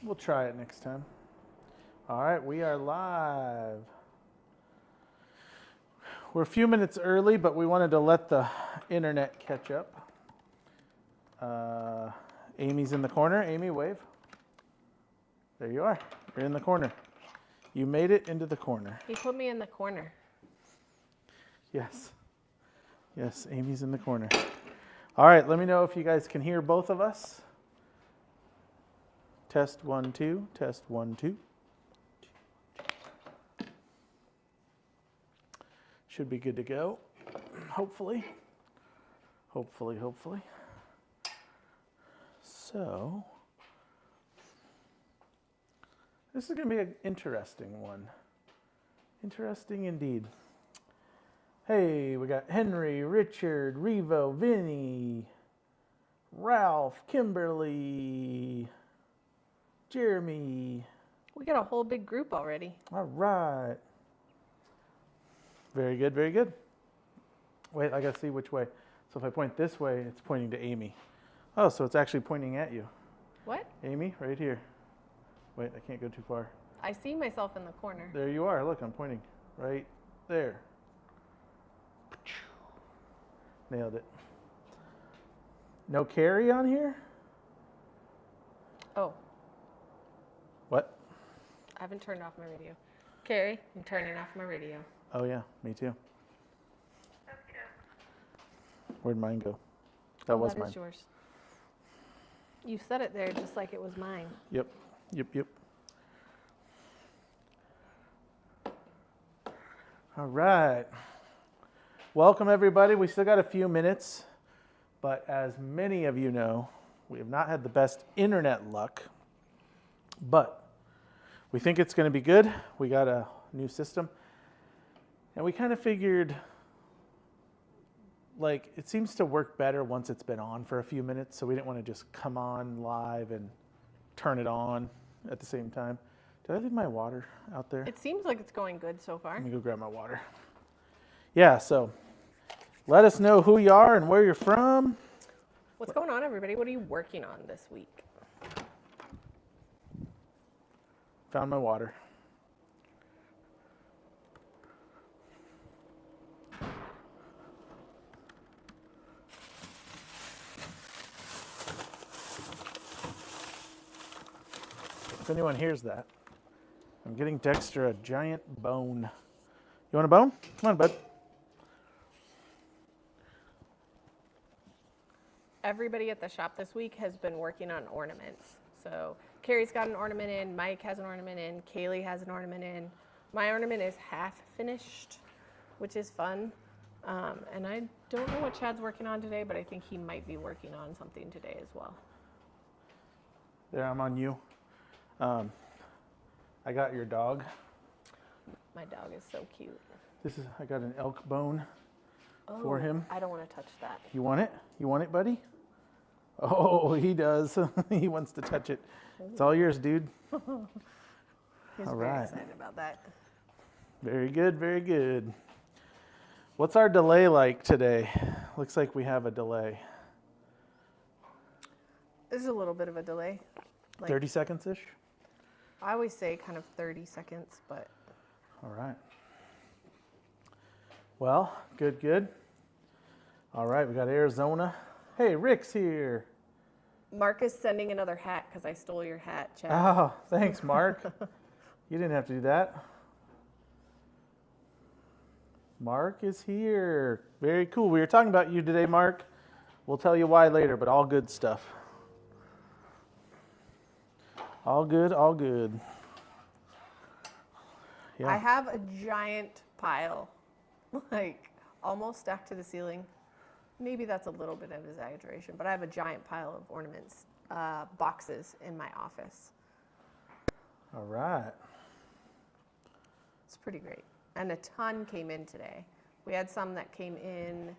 We'll try it next time. All right, we are live. We're a few minutes early, but we wanted to let the internet catch up. Amy's in the corner. Amy, wave. There you are. You're in the corner. You made it into the corner. He put me in the corner. Yes. Yes, Amy's in the corner. All right, let me know if you guys can hear both of us. Test 1, 2. Test 1, 2. Should be good to go. Hopefully. Hopefully. So, this is going to be an interesting one. Interesting indeed. Hey, we got Henry, Richard, Revo, Vinny, Ralph, Kimberly, Jeremy. We got a whole big group already. All right. Very good, very good. Wait, I got to see which way. So if I point this way, it's pointing to Amy. Oh, so it's actually pointing at you. What? Amy, right here. Wait, I can't go too far. I see myself in the corner. There you are. Look, I'm pointing right there. Nailed it. No Carrie on here? Oh, What? I haven't turned off my radio. Carrie, I'm turning off my radio. Oh, yeah, me too. Where'd mine go? That was that mine. is yours. You said it there just like it was mine. Yep. All right. Welcome, everybody. We still got a few minutes, but as many of you know, we have not had the best internet luck, but we think it's going to be good. We got a new system, and we kind of figured, like, it seems to work better once it's been on for a few minutes, so we didn't want to just come on live and turn it on at the same time. Did I leave my water out there? It seems like it's going good so far. Let me go grab my water. Yeah, so let us know who you are and where you're from. What's going on, everybody? What are you working on this week? Found my water. If anyone hears that, I'm getting Dexter a giant bone. You want a bone? Come on, bud. Everybody at the shop this week has been working on ornaments. So Carrie's got an ornament in, Mike has an ornament in, Kaylee has an ornament in. My ornament is half finished, which is fun. And I don't know what Chad's working on today, but I think he might be working on something today as well. There, I'm on you. I got your dog. My dog is so cute. I got an elk bone for him. I don't want to touch that. You want it? You want it, buddy? Oh, he does. He wants to touch it. It's all yours, dude. He's All very right. excited about that. Very good, very good. What's our delay like today? Looks like we have a delay. There's a little bit of a delay. 30 seconds-ish? I always say kind of 30 seconds, but All right. Well, good. All right, we got Arizona. Hey, Rick's here. Mark is sending another hat because I stole your hat, Chad. Oh, thanks, Mark. You didn't have to do that. Mark is here. Very cool. We were talking about you today, Mark. We'll tell you why later, but all good stuff. All good. Yeah. I have a giant pile, like almost stacked to the ceiling. Maybe that's a little bit of exaggeration, but I have a giant pile of ornaments, boxes in my office. All right. It's pretty great. And a ton came in today. We had some that came in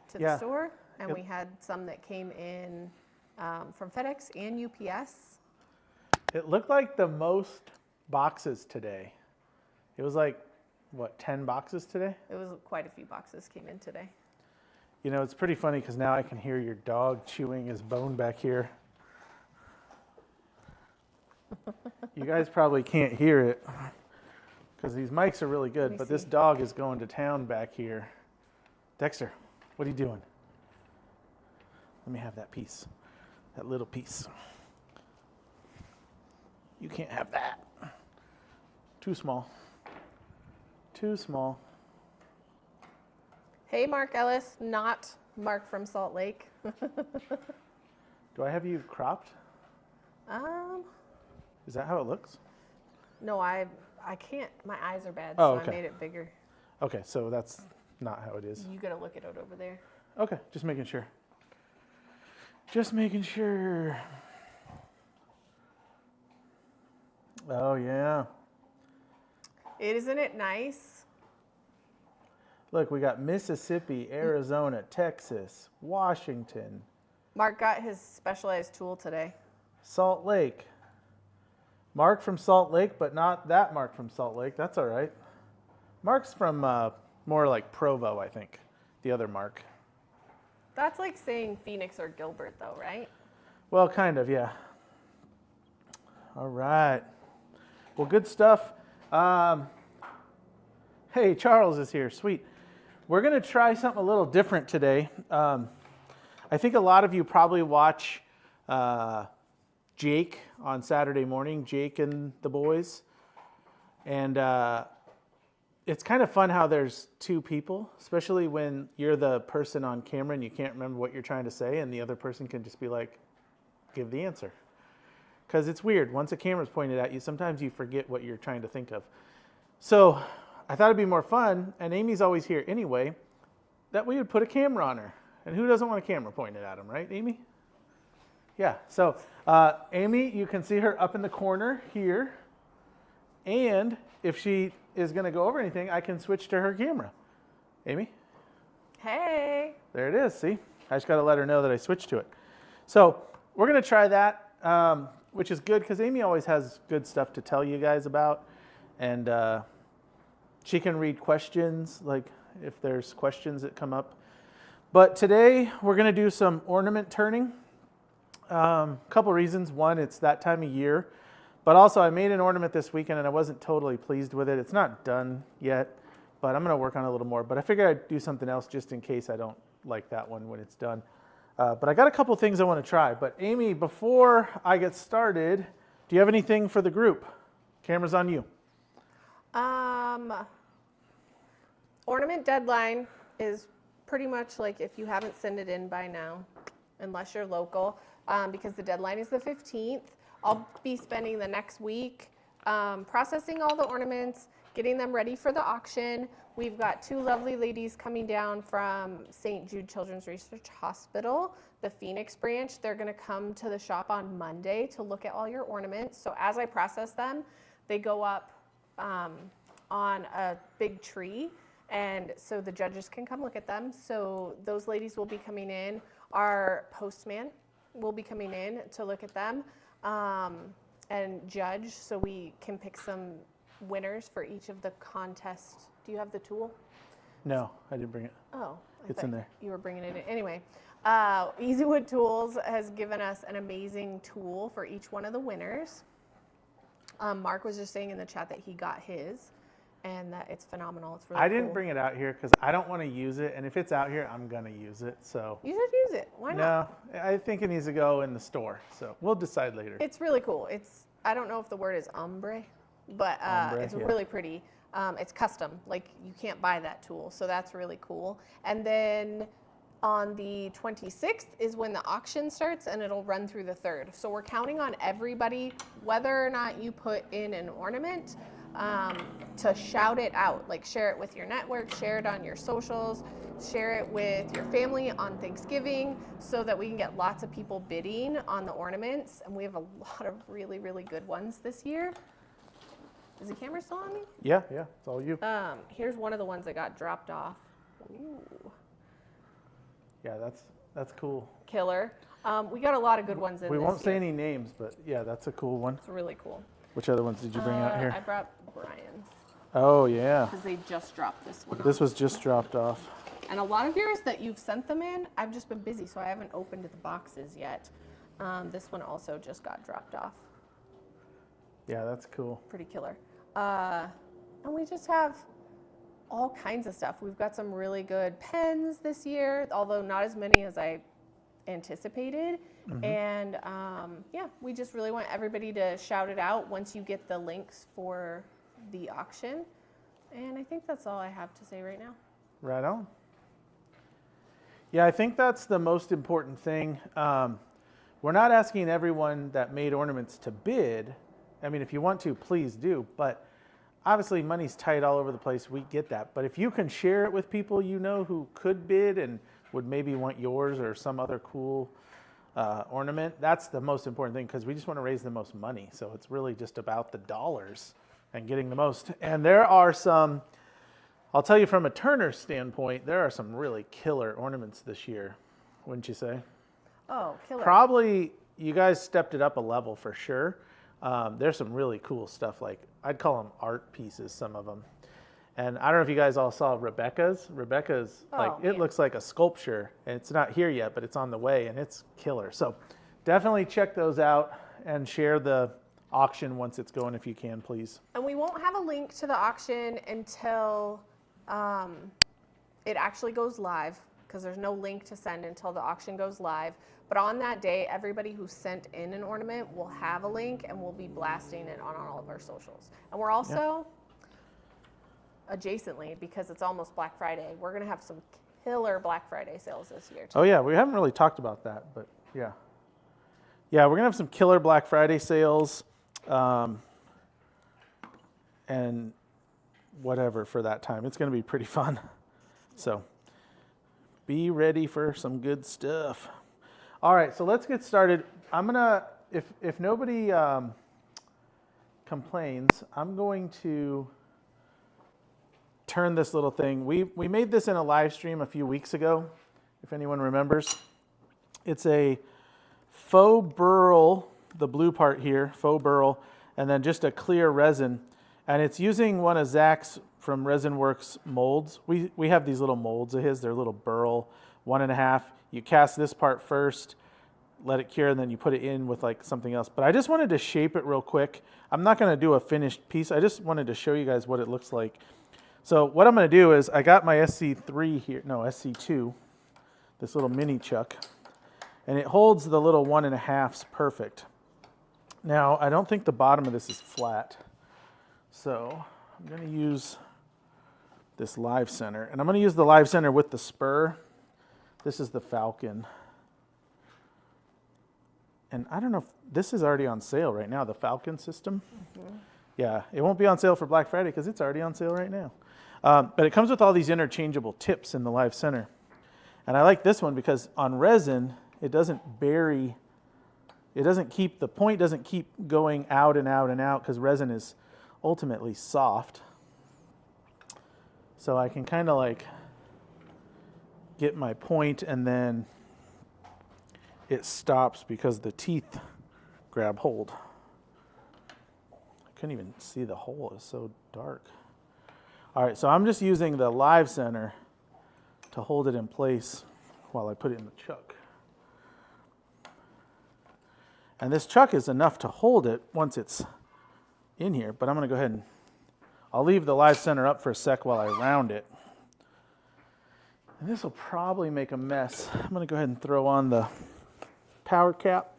to Yeah. the store, and Yep. we had some that came in from FedEx and UPS. It looked like the most boxes today. It was like, what, 10 boxes today? It was quite a few boxes came in today. You know, it's pretty funny because now I can hear your dog chewing his bone back here. You guys probably can't hear it because these mics are really good, but this dog is going to town back here. Dexter, what are you doing? Let me have that piece, that little piece. You can't have that. Too small. Too small. Hey, Mark Ellis, not Mark from Salt Lake. Do I have you cropped? Is that how it looks? No, I can't. My eyes are bad, Oh, so okay. I made it bigger. Okay, so that's not how it is. You gotta look at it over there. Okay, just making sure. Just making sure. Oh, yeah. Isn't it nice? Look, we got Mississippi, Arizona, Texas, Washington, Mark got his specialized tool today. Salt Lake. Mark from Salt Lake, but not that Mark from Salt Lake. That's all right. Mark's from more like Provo, I think. The other Mark. That's like saying Phoenix or Gilbert, though, right? Well, kind of, yeah. All right. Well, good stuff. Hey, Charles is here. Sweet. We're going to try something a little different today. I think a lot of you probably watch Jake on Saturday morning, Jake and the boys. And it's kind of fun how there's two people, especially when you're the person on camera and you can't remember what you're trying to say, and the other person can just be like, give the answer. Because it's weird. Once a camera's pointed at you, sometimes you forget what you're trying to think of. So I thought it'd be more fun, and Amy's always here anyway, that we would put a camera on her. And who doesn't want a camera pointed at him, right, Amy? Yeah, so Amy, you can see her up in the corner here. And if she is going to go over anything, I can switch to her camera. Amy? Hey. There it is, see? I just got to let her know that I switched to it. So we're going to try that, which is good because Amy always has good stuff to tell you guys about. And she can read questions, like if there's questions that come up. But today we're going to do some ornament turning. Couple reasons. One, it's that time of year. But also I made an ornament this weekend and I wasn't totally pleased with it. It's not done yet, but I'm going to work on it a little more. But I figured I'd do something else just in case I don't like that one when it's done. But I got a couple things I want to try. But Amy, before I get started, do you have anything for the group? Camera's on you. Ornament deadline is pretty much like if you haven't sent it in by now, unless you're local, because the deadline is the 15th. I'll be spending the next week processing all the ornaments, getting them ready for the auction. We've got two lovely ladies coming down from St. Jude Children's Research Hospital, the Phoenix branch. They're going to come to the shop on Monday to look at all your ornaments. So as I process them, they go up on a big tree, and so the judges can come look at them. So those ladies will be coming in. Our postman will be coming in to look at them and judge, so we can pick some winners for each of the contests. Do you have the tool? No, I didn't bring it. Oh, It's in there. You were bringing it in. Anyway, Easywood Tools has given us an amazing tool for each one of the winners. Mark was just saying in the chat that he got his, and that it's phenomenal. It's really cool. I didn't bring it out here because I don't want to use it, and if it's out here, I'm going to use it. So You should use it. Why not? no, I think it needs to go in the store. So we'll decide later. It's really cool. I don't know if the word is ombre, but it's yeah. really pretty. It's custom. Like, you can't buy that tool, so that's really cool. And then on the 26th is when the auction starts, and it'll run through the 3rd. So we're counting on everybody, whether or not you put in an ornament, to shout it out. Like, share it with your network, share it on your socials, share it with your family on Thanksgiving, so that we can get lots of people bidding on the ornaments. And we have a lot of really, really good ones this year. Is the camera still on me? Yeah, it's all you. Here's one of the ones that got dropped off. Ooh. Yeah, that's cool. Killer. We got a lot of good ones in We this won't say year. any names, but yeah, that's a cool one. It's really cool. Which other ones did you bring out I here? brought Brian's, Oh, yeah. because they just dropped this one. This was just dropped off. And a lot of yours that you've sent them in, I've just been busy, so I haven't opened the boxes yet. This one also just got dropped off. Yeah, that's cool. Pretty killer. And we just have all kinds of stuff. We've got some really good pens this year, although not as many as I anticipated. And yeah, we just really want everybody to shout it out once you get the links for the auction. And I think that's all I have to say right now. Right on. Yeah, I think that's the most important thing. We're not asking everyone that made ornaments to bid. I mean, if you want to, please do. But obviously, money's tight all over the place. We get that. But if you can share it with people you know who could bid and would maybe want yours or some other cool ornament, that's the most important thing, because we just want to raise the most money. So it's really just about the dollars and getting the most. And there are some, I'll tell you from a Turner standpoint, there are some really killer ornaments this year, wouldn't you say? Oh, killer. Probably you guys stepped it up a level for sure. There's some really cool stuff, like I'd call them art pieces, some of them. And I don't know if you guys all saw Rebecca's. It looks like a sculpture, and it's not here yet, but it's on the way, and it's killer. So definitely check those out and share the auction once it's going if you can, please. And we won't have a link to the auction until it actually goes live, because there's no link to send until the auction goes live. But on that day, everybody who sent in an ornament will have a link, and we'll be blasting it on all of our socials. And we're also, adjacently, because it's almost Black Friday, we're going to have some killer Black Friday sales this year, too. Oh, yeah, we haven't really talked about that, but yeah. Yeah, we're going to have some killer Black Friday sales and whatever for that time. It's going to be pretty fun. So be ready for some good stuff. All right, so let's get started. I'm going to, if nobody complains, I'm going to turn this little thing. We made this in a live stream a few weeks ago, if anyone remembers. It's a faux burl, the blue part here, faux burl, and then just a clear resin. And it's using one of Zach's from Resin Works molds. We have these little molds of his. They're little burl, 1.5. You cast this part first, let it cure, and then you put it in with like something else. But I just wanted to shape it real quick. I'm not going to do a finished piece. I just wanted to show you guys what it looks like. So what I'm going to do is I got my SC3 here, no, SC2, this little mini chuck, and it holds the little 1.5s perfect. Now, I don't think the bottom of this is flat, so I'm going to use this live center, and I'm going to use the live center with the spur. This is the Falcon. And I don't know if this is already on sale right now, the Falcon system. Mm-hmm. Yeah, it won't be on sale for Black Friday because it's already on sale right now. But it comes with all these interchangeable tips in the live center. And I like this one because on resin, it doesn't bury, the point doesn't keep going out and out and out because resin is ultimately soft. So I can kind of like get my point and then it stops because the teeth grab hold. I couldn't even see the hole, it's so dark. All right, so I'm just using the live center to hold it in place while I put it in the chuck. And this chuck is enough to hold it once it's in here, but I'm going to go ahead and I'll leave the live center up for a sec while I round it. And this will probably make a mess. I'm going to go ahead and throw on the power cap.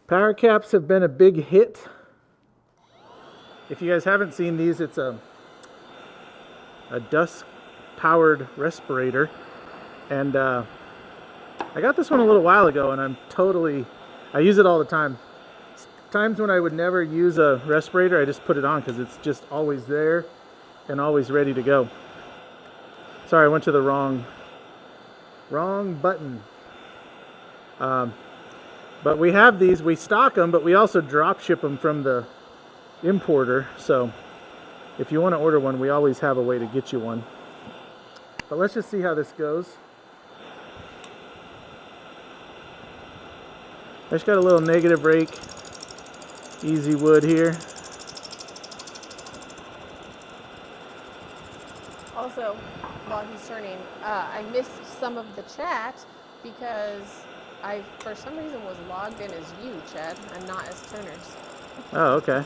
Power caps have been a big hit. If you guys haven't seen these, it's a dust-powered respirator. And I got this one a little while ago, and I use it all the time. Times when I would never use a respirator, I just put it on because it's just always there and always ready to go. Sorry, I went to the wrong button. But we have these, we stock them, but we also drop ship them from the importer. So if you want to order one, we always have a way to get you one. But let's just see how this goes. I just got a little negative rake, easy wood here. Also, while he's turning, I missed some of the chat because I, for some reason, was logged in as you, Chad, and not as Turner's. Oh, okay.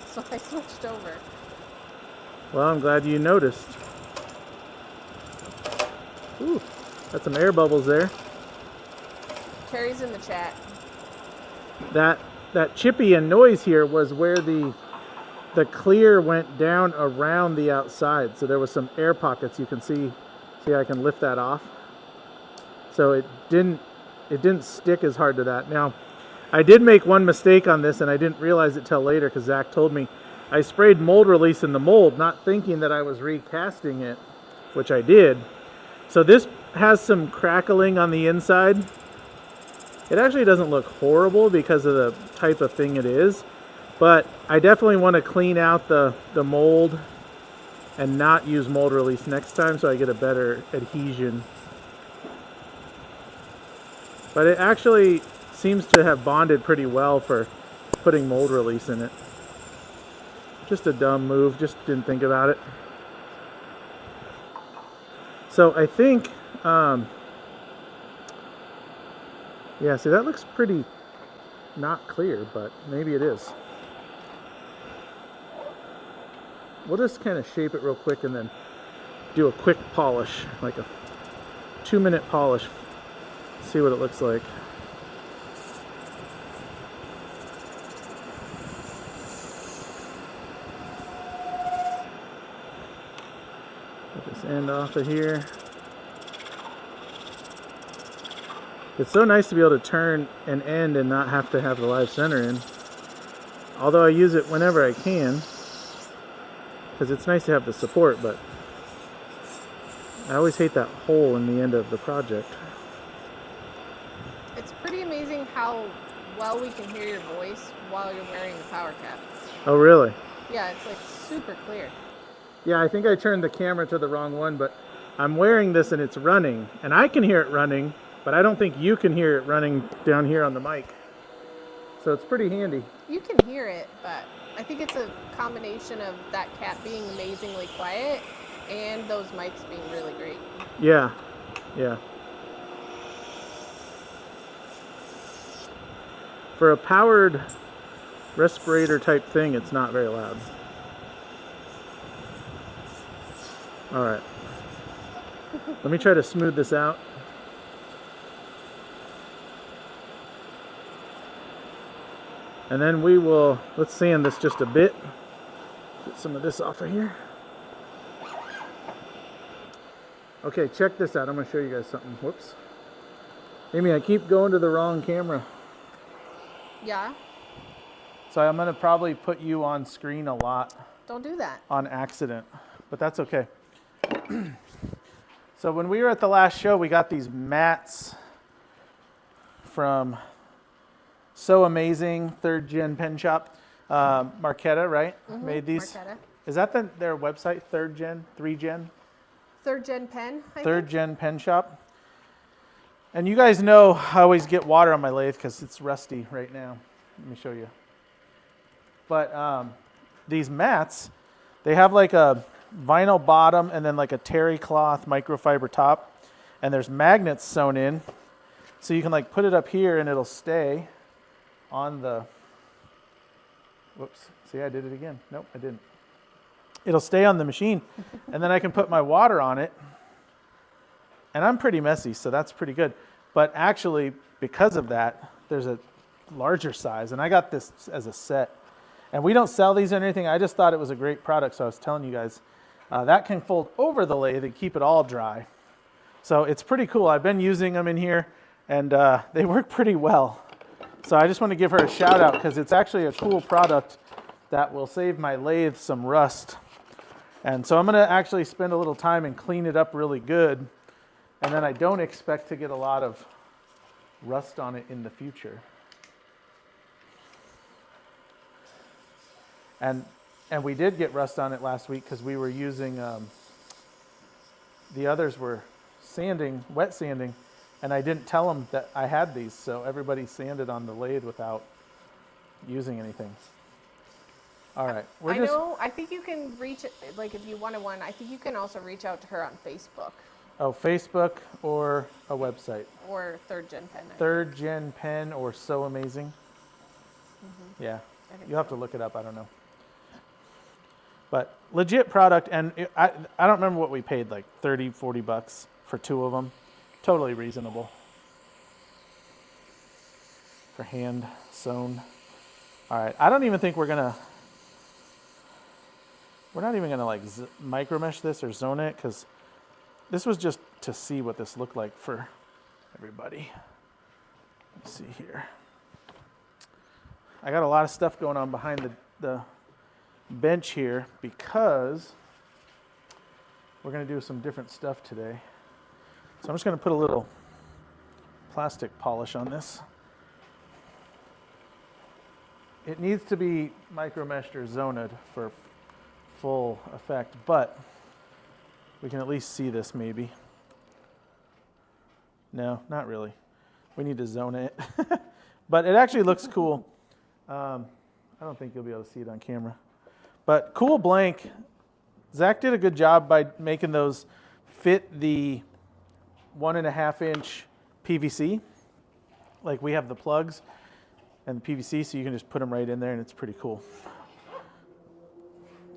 So I switched over. Well, I'm glad you noticed. Ooh, got some air bubbles there. Carrie's in the chat. That chippy and noise here was where the clear went down around the outside. So there was some air pockets. You can see I can lift that off. So it didn't stick as hard to that. Now, I did make one mistake on this and I didn't realize it till later because Zach told me. I sprayed mold release in the mold, not thinking that I was recasting it, which I did. So this has some crackling on the inside. It actually doesn't look horrible because of the type of thing it is, but I definitely want to clean out the mold and not use mold release next time so I get a better adhesion. But it actually seems to have bonded pretty well for putting mold release in it. Just a dumb move, just didn't think about it. So I think, yeah, see that looks pretty not clear, but maybe it is. We'll just kind of shape it real quick and then do a quick polish, like a 2-minute polish. See what it looks like. Get this end off of here. It's so nice to be able to turn an end and not have to have the live center in. Although I use it whenever I can, because it's nice to have the support, but I always hate that hole in the end of the project. It's pretty amazing how well we can hear your voice while you're wearing the power cap. Oh, really? Yeah, it's like super clear. Yeah, I think I turned the camera to the wrong one, but I'm wearing this and it's running, and I can hear it running, but I don't think you can hear it running down here on the mic. So it's pretty handy. You can hear it, but I think it's a combination of that cap being amazingly quiet and those mics being really great. Yeah, yeah. For a powered respirator type thing, it's not very loud. All right. Let me try to smooth this out. And then we will, let's sand this just a bit. Get some of this off of here. Okay, check this out. I'm going to show you guys something. Whoops. Amy, I keep going to the wrong camera. Yeah? So I'm going to probably put you on screen a lot. Don't do that. On accident, but that's okay. So when we were at the last show, we got these mats from So Amazing, 3rd Gen Pen Shop. Marquetta, right? Mm-hmm. Made these. Marquetta. Is that their website, 3rd Gen, 3 Gen? 3rd Gen Pen, I 3rd think. Gen Pen Shop. And you guys know I always get water on my lathe because it's rusty right now. Let me show you. But these mats, they have like a vinyl bottom and then like a terry cloth microfiber top. And there's magnets sewn in. So you can like put it up here and it'll stay on the, whoops, see I did it again. Nope, I didn't. It'll stay on the machine and then I can put my water on it. And I'm pretty messy, so that's pretty good. But actually, because of that, there's a larger size. And I got this as a set. And we don't sell these or anything. I just thought it was a great product, so I was telling you guys. That can fold over the lathe and keep it all dry. So it's pretty cool. I've been using them in here, and they work pretty well. So I just want to give her a shout out because it's actually a cool product that will save my lathe some rust. And so I'm going to actually spend a little time and clean it up really good. And then I don't expect to get a lot of rust on it in the future. And we did get rust on it last week because we were using, the others were sanding, wet sanding, and I didn't tell them that I had these, so everybody sanded on the lathe without using anything. All right. I think you can reach, like if you wanted one, I think you can also reach out to her on Facebook. Oh, Facebook or a website. Or third gen pen. Third gen pen or So Amazing. Yeah, I think you'll have so. to look it up. I don't know. But legit product, and I don't remember what we paid, like 30, 40 bucks for 2 of them. Totally reasonable. For hand sewn. All right, I don't even think we're not even gonna like micro mesh this or zone it, because this was just to see what this looked like for everybody. Let's see here. I got a lot of stuff going on behind the bench here because we're going to do some different stuff today. So I'm just going to put a little plastic polish on this. It needs to be micro meshed or zoned for full effect, but we can at least see this maybe. No, not really. We need to zone it. But it actually looks cool. I don't think you'll be able to see it on camera. But cool blank. Zach did a good job by making those fit the 1.5 inch PVC. Like we have the plugs and the PVC, so you can just put them right in there and it's pretty cool.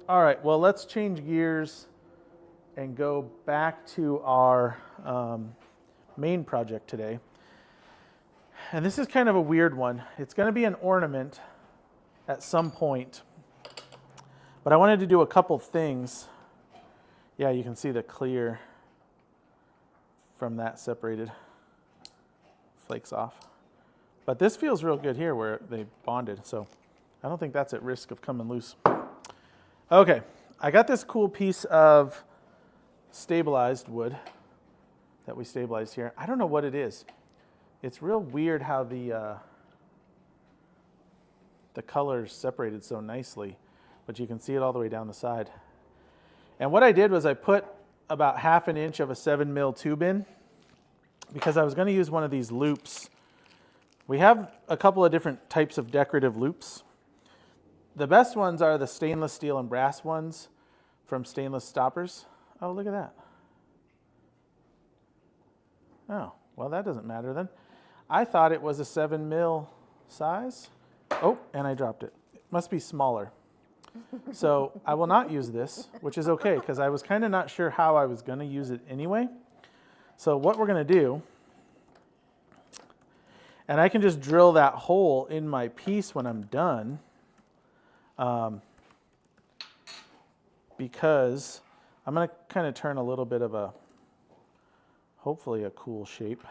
All right, well, let's change gears and go back to our main project today. And this is kind of a weird one. It's going to be an ornament at some point. But I wanted to do a couple things. Yeah, you can see the clear from that separated. Flakes off. But this feels real good here where they bonded. So I don't think that's at risk of coming loose. Okay, I got this cool piece of stabilized wood that we stabilized here. I don't know what it is. It's real weird how the colors separated so nicely, but you can see it all the way down the side. And what I did was I put about 1/2 inch of a 7mm tube in because I was going to use one of these loops. We have a couple of different types of decorative loops. The best ones are the stainless steel and brass ones from Stainless Stoppers. Oh, look at that. Oh, well, that doesn't matter then. I thought it was a 7mm size. Oh, and I dropped it. It must be smaller. So I will not use this, which is okay, because I was kind of not sure how I was going to use it anyway. So what we're going to do, and I can just drill that hole in my piece when I'm done, because I'm going to kind of turn a little bit of a, hopefully a cool shape.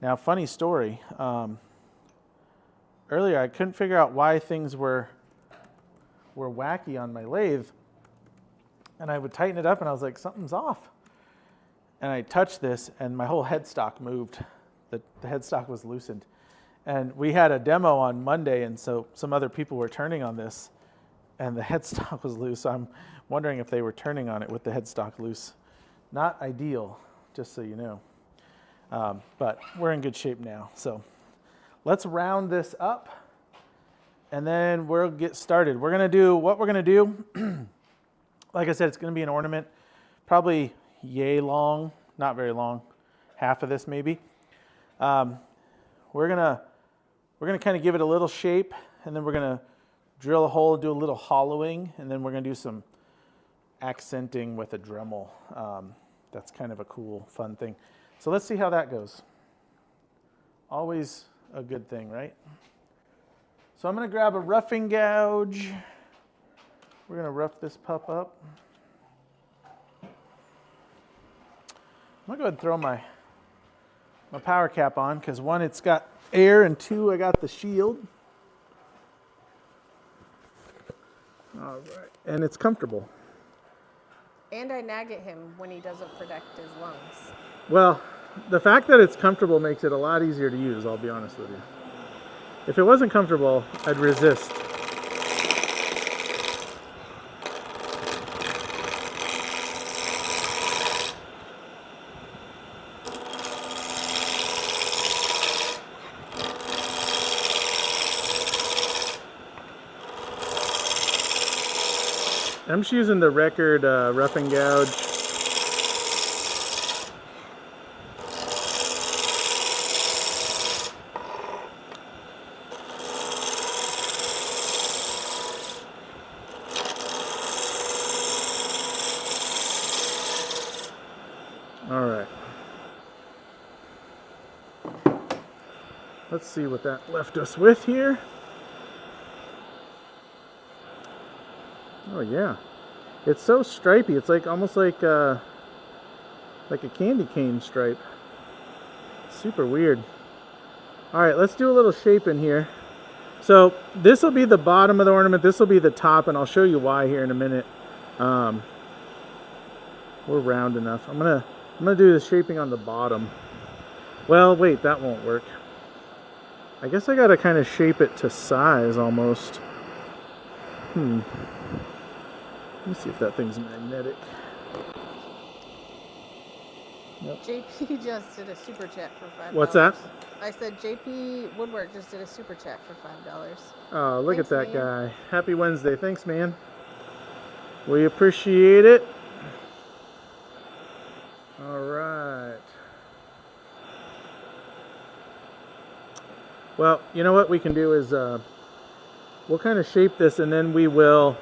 Now, funny story. Earlier, I couldn't figure out why things were wacky on my lathe, and I would tighten it up, and I was like, something's off. And I touched this, and my whole headstock moved. The headstock was loosened. And we had a demo on Monday, and so some other people were turning on this, and the headstock was loose. So I'm wondering if they were turning on it with the headstock loose. Not ideal, just so you know. But we're in good shape now. So let's round this up, and then we'll get started. We're going to do what we're going to do. Like I said, it's going to be an ornament, probably yay long, not very long, half of this maybe. We're gonna kind of give it a little shape, and then we're gonna drill a hole, do a little hollowing, and then we're gonna do some accenting with a Dremel. That's kind of a cool, fun thing. So let's see how that goes. Always a good thing, right? So I'm gonna grab a roughing gouge. We're gonna rough this pup up. I'm gonna go ahead and throw my power cap on, because one, it's got air, and two, I got the shield. All right, and it's comfortable. And I nag at him when he doesn't protect his lungs. Well, the fact that it's comfortable makes it a lot easier to use, I'll be honest with you. If it wasn't comfortable, I'd resist. And I'm just using the Record rough and gouge. All right. Let's see what that left us with here. Oh yeah, it's so stripy. It's like almost like a candy cane stripe. Super weird. All right, let's do a little shape in here. So this will be the bottom of the ornament. This will be the top, and I'll show you why here in a minute. We're round enough. I'm gonna do the shaping on the bottom. Well, wait, that won't work. I guess I gotta kind of shape it to size almost. Let me see if that thing's magnetic. Nope. JP just did a super chat for $5. What's that? I said JP Woodwork just did a super chat for $5. Oh, look Thanks, at that man. guy. Happy Wednesday. Thanks, man. We appreciate it. All right. Well, you know what we can do is we'll kind of shape this, and then we'll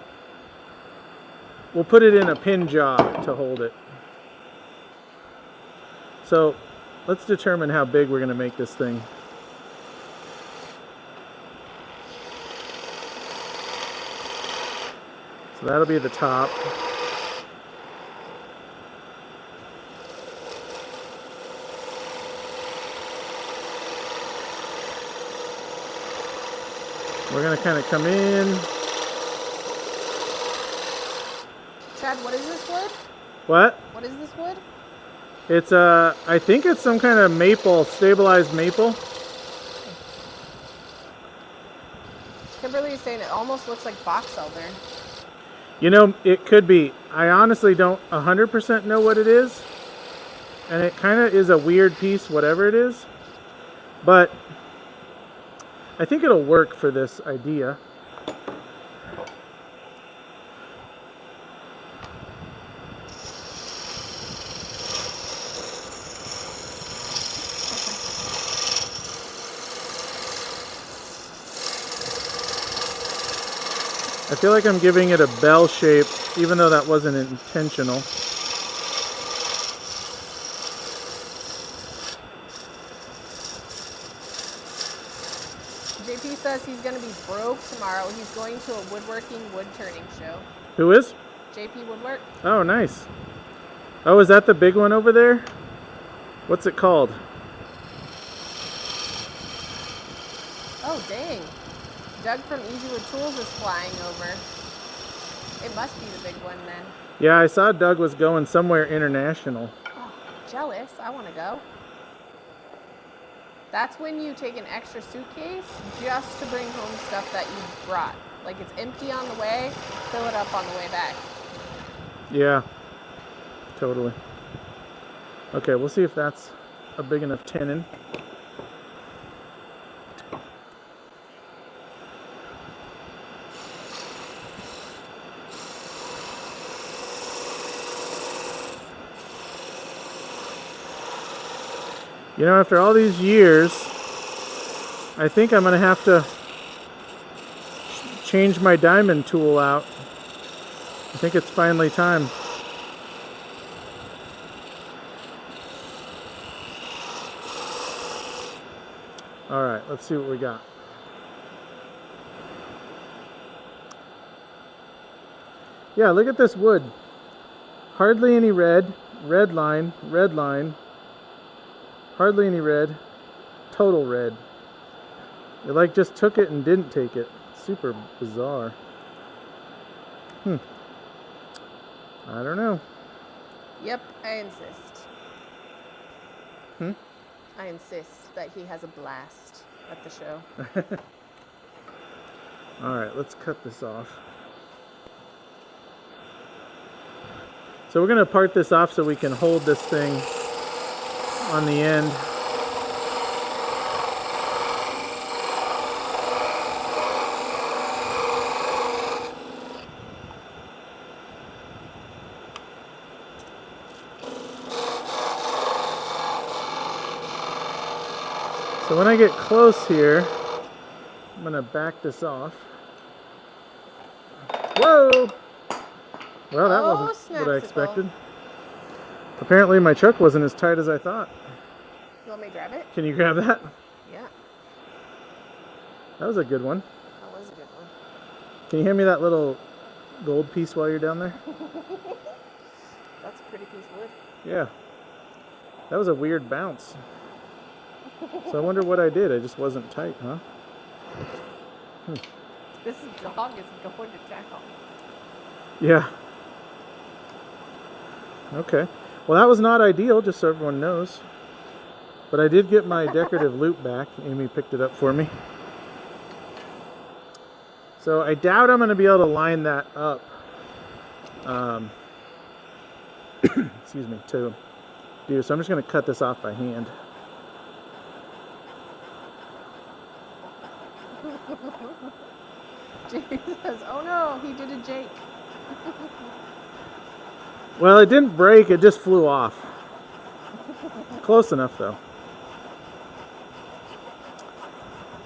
put it in a pin jaw to hold it. So let's determine how big we're going to make this thing. So that'll be the top. We're going to kind of come in. Chad, what is this wood? What? What is this wood? It's I think it's some kind of maple, stabilized maple. Kimberly is saying it almost looks like box elder. You know, it could be. I honestly don't 100% know what it is. And it kind of is a weird piece, whatever it is. But I think it'll work for this idea. I feel like I'm giving it a bell shape, even though that wasn't intentional. JP says he's going to be broke tomorrow. He's going to a woodworking wood turning show. Who is? JP Woodwork. Oh, nice. Oh, is that the big one over there? What's it called? Oh, dang. Doug from Easywood Tools is flying over. It must be the big one then. Yeah, I saw Doug was going somewhere international. Oh, jealous. I want to go. That's when you take an extra suitcase just to bring home stuff that you brought. Like it's empty on the way, fill it up on the way back. Yeah, totally. Okay, we'll see if that's a big enough tenon. You know, after all these years, I think I'm going to have to change my diamond tool out. I think it's finally time. All right, let's see what we got. Yeah, look at this wood. Hardly any red, red line, hardly any red, total red. It like just took it and didn't take it. Super bizarre. I don't know. Yep, I insist. I insist that he has a blast at the show. All right, let's cut this off. So we're going to part this off so we can hold this thing on the end. So when I get close here, I'm gonna back this off. Whoa! Well, that wasn't what I expected. Apparently my chuck wasn't as tight as I thought. You want me to grab it? Can you grab that? Yeah. That was a good one. That was a good one. Can you hand me that little gold piece while you're down there? That's a pretty piece of wood. Yeah. That was a weird bounce. So I wonder what I did. I just wasn't tight, huh? This dog is going to town. Yeah. Okay. Well, that was not ideal, just so everyone knows. But I did get my decorative loop back. Amy picked it up for me. So I doubt I'm going to be able to line that up. Excuse me, to do. So I'm just going to cut this off by hand. Jesus, oh no, he did a Jake. Well, it didn't break, it just flew off. Close enough though.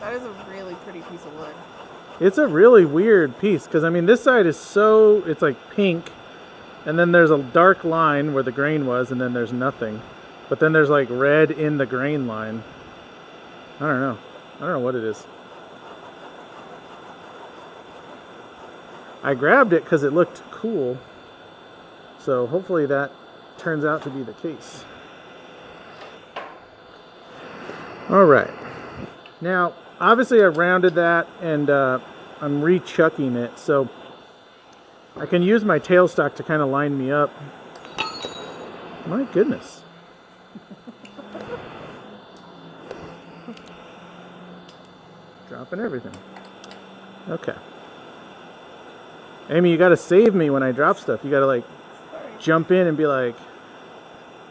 That is a really pretty piece of wood. It's a really weird piece because I mean this side is so, it's like pink, and then there's a dark line where the grain was, and then there's nothing. But then there's like red in the grain line. I don't know what it is. I grabbed it because it looked cool. So hopefully that turns out to be the case. All right. Now, obviously I rounded that and I'm re-chucking it. So I can use my tailstock to kind of line me up. My goodness. Dropping everything. Okay. Amy, you gotta save me when I drop stuff. You gotta like jump in and be like.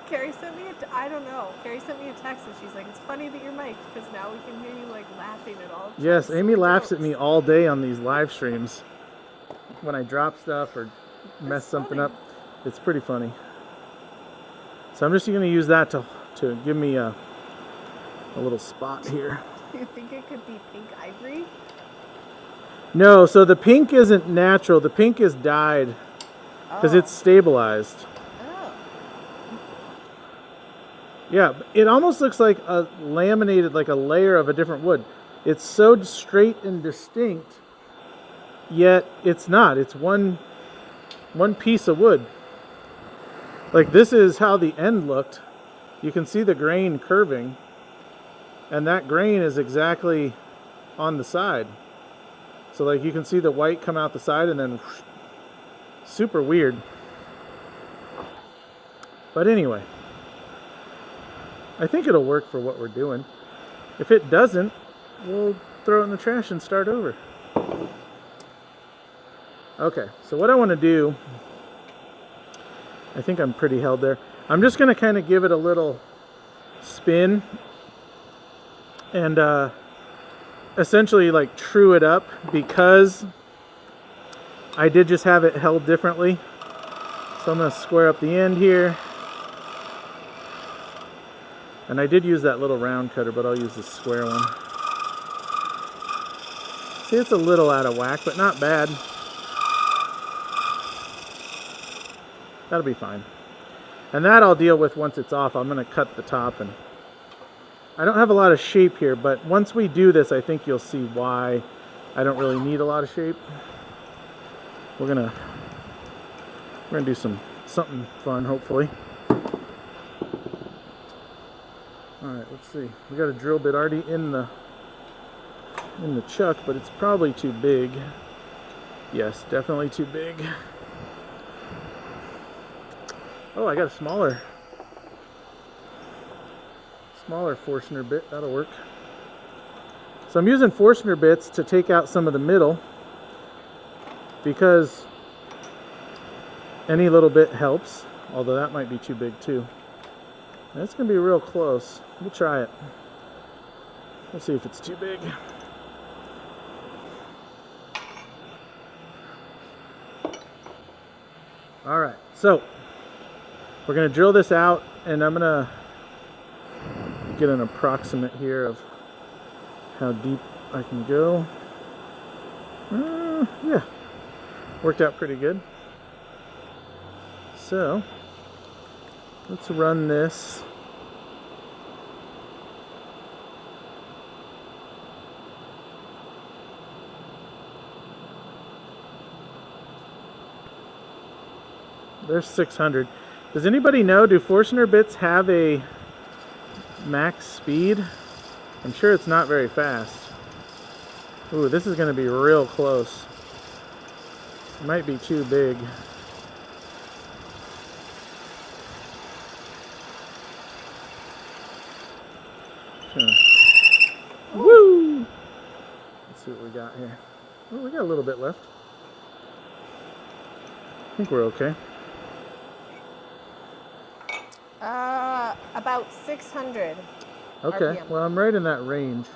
Carrie sent me I don't know. Carrie sent me a text and she's like, it's funny that you're mic'd because now we can hear you like laughing at all. Yes, Amy laughs at me all day on these live streams. When I drop stuff or mess something up. It's pretty funny. So I'm just gonna use that to give me a little spot here. Do you think it could be pink ivory? No, so the pink isn't natural. The pink is dyed because it's stabilized. Oh. Yeah, it almost looks like a laminated, like a layer of a different wood. It's so straight and distinct, yet it's not. It's one piece of wood. Like this is how the end looked. You can see the grain curving, and that grain is exactly on the side. So like you can see the white come out the side and then whoosh, super weird. But anyway, I think it'll work for what we're doing. If it doesn't, we'll throw it in the trash and start over. Okay, so what I want to do, I think I'm pretty held there. I'm just going to kind of give it a little spin and essentially like true it up because I did just have it held differently. So I'm going to square up the end here. And I did use that little round cutter, but I'll use the square one. See, it's a little out of whack, but not bad. That'll be fine. And that I'll deal with once it's off. I'm going to cut the top, and I don't have a lot of shape here, but once we do this, I think you'll see why I don't really need a lot of shape. We're gonna do something fun, hopefully. All right, let's see. We got a drill bit already in the chuck, but it's probably too big. Yes, definitely too big. Oh, I got a smaller Forstner bit. That'll work. So I'm using Forstner bits to take out some of the middle because any little bit helps, although that might be too big too. That's going to be real close. We'll try it. We'll see if it's too big. All right, so we're going to drill this out, and I'm going to get an approximate here of how deep I can go. Yeah, worked out pretty good. So let's run this. There's 600. Does anybody know, do Forstner bits have a max speed? I'm sure it's not very fast. Ooh, this is going to be real close. It might be too big. Woo! Let's see what we got here. Oh, we got a little bit left. I think we're okay. About 600. Okay, RPM. well, I'm right in that range.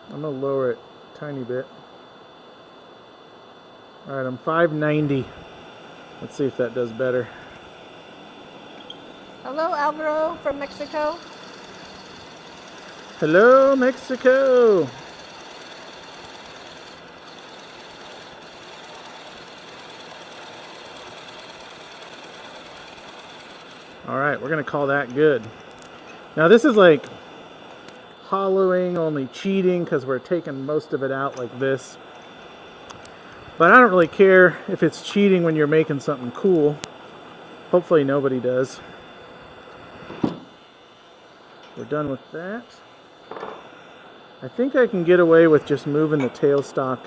I'm gonna lower it a tiny bit. All right, I'm 590. Let's see if that does better. Hello, Alvaro from Mexico. Hello, Mexico. All right, we're gonna call that good. Now this is like hollowing, only cheating because we're taking most of it out like this. But I don't really care if it's cheating when you're making something cool. Hopefully nobody does. We're done with that. I think I can get away with just moving the tailstock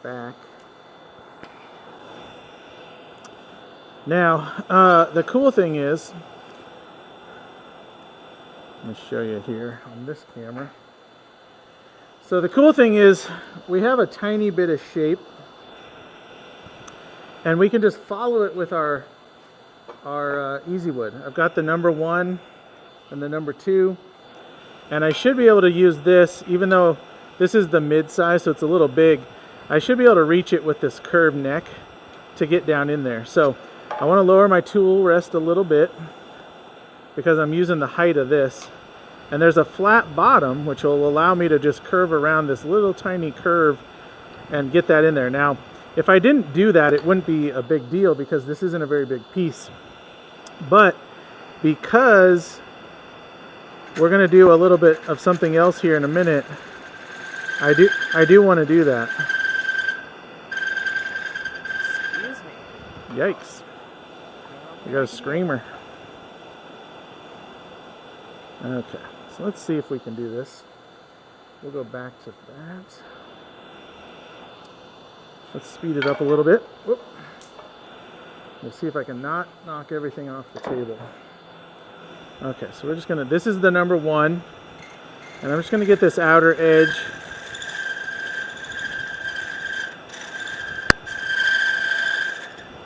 back. Now, the cool thing is, let me show you here on this camera. So the cool thing is we have a tiny bit of shape and we can just follow it with our Easy Wood. I've got the number 1 and the number 2, and I should be able to use this, even though this is the mid size, so it's a little big. I should be able to reach it with this curved neck to get down in there. So I want to lower my tool rest a little bit because I'm using the height of this. And there's a flat bottom which will allow me to just curve around this little tiny curve and get that in there. Now, if I didn't do that, it wouldn't be a big deal because this isn't a very big piece. But because we're going to do a little bit of something else here in a minute, I do want to do that. Excuse me. Yikes. We got a screamer. Okay, so let's see if we can do this. We'll go back to that. Let's speed it up a little bit. Whoop. We'll see if I can not knock everything off the table. Okay, so we're just gonna, this is the number 1, and I'm just gonna get this outer edge.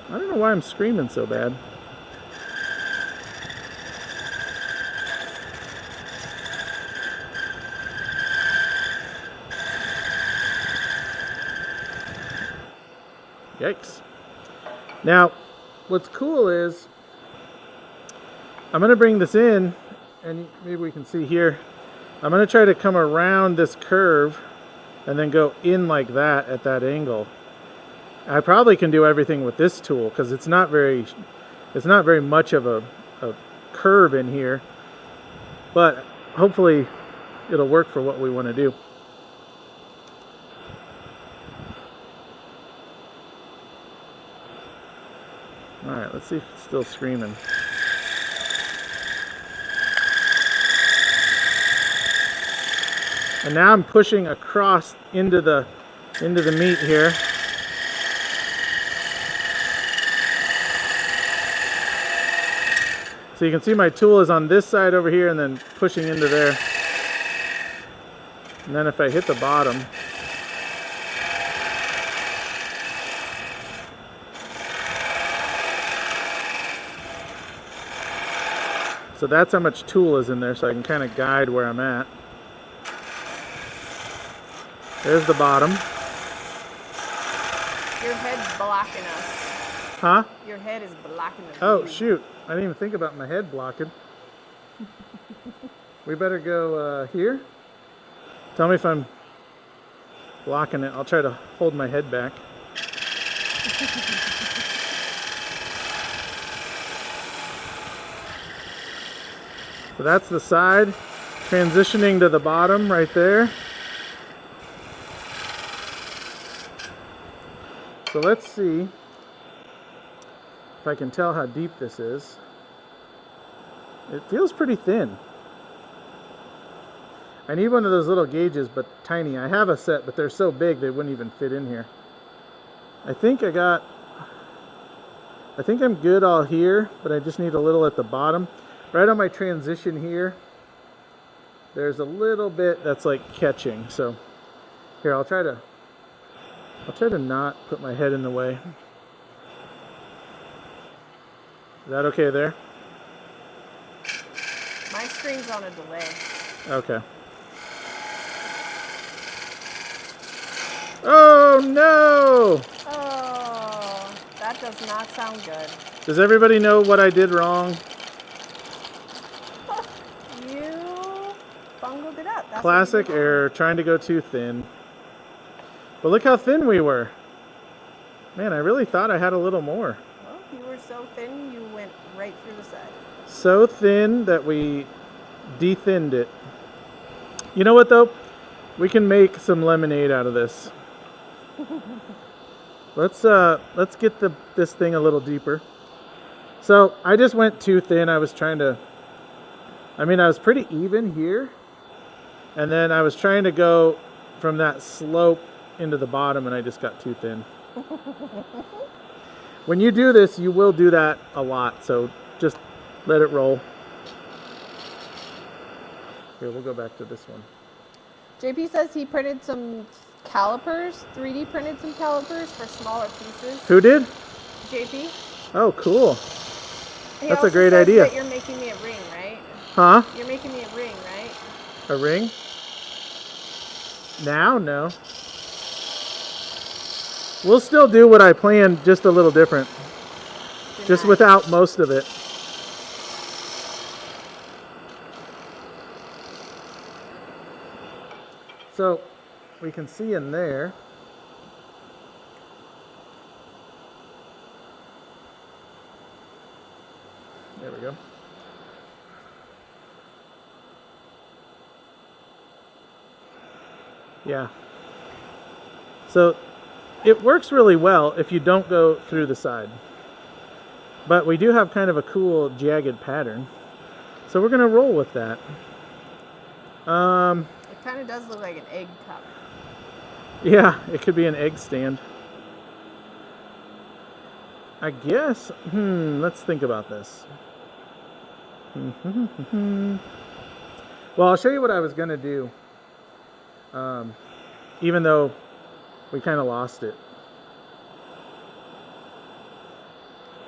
I don't know why I'm screaming so bad. Yikes. Now, what's cool is I'm going to bring this in, and maybe we can see here. I'm going to try to come around this curve and then go in like that at that angle. I probably can do everything with this tool because it's not very much of a curve in here, but hopefully it'll work for what we want to do. All right, let's see if it's still screaming. And now I'm pushing across into the meat here. So you can see my tool is on this side over here and then pushing into there. And then if I hit the bottom, so that's how much tool is in there, so I can kind of guide where I'm at. There's the bottom. Your head's blocking us. Huh? Your head is blocking the Oh, view. shoot. I didn't even think about my head blocking. We better go here. Tell me if I'm blocking it. I'll try to hold my head back. So that's the side, transitioning to the bottom right there. So let's see if I can tell how deep this is. It feels pretty thin. I need one of those little gauges, but tiny. I have a set, but they're so big they wouldn't even fit in here. I think I'm good all here, but I just need a little at the bottom. Right on my transition here, there's a little bit that's like catching. So here, I'll try to not put my head in the way. Is that okay there? My screen's on a delay. Okay. Oh no! Oh, that does not sound good. Does everybody know what I did wrong? You bungled it up. That's Classic error, trying to go too thin. But look how thin we were. Man, I really thought I had a little more. Well, you were so thin, you went right through the side. So thin that we de-thinned it. You know what though? We can make some lemonade out of this. Let's get this thing a little deeper. So I just went too thin. I was pretty even here. And then I was trying to go from that slope into the bottom and I just got too thin. When you do this, you will do that a lot. So just let it roll. Here, we'll go back to this one. JP says he printed some calipers, 3D printed some calipers for smaller pieces. Who did? JP. Oh, cool. He That's also a great says idea. that you're making me a ring, right? Huh? You're making me a ring, right? A ring? Now? No. We'll still do what I planned, just a little different. Just without most of it. So we can see in there. There we go. Yeah. So it works really well if you don't go through the side. But we do have kind of a cool jagged pattern. So we're going to roll with that. It kind of does look like an egg cup. Yeah, it could be an egg stand. I guess, let's think about this. Well, I'll show you what I was going to do. Even though we kind of lost it.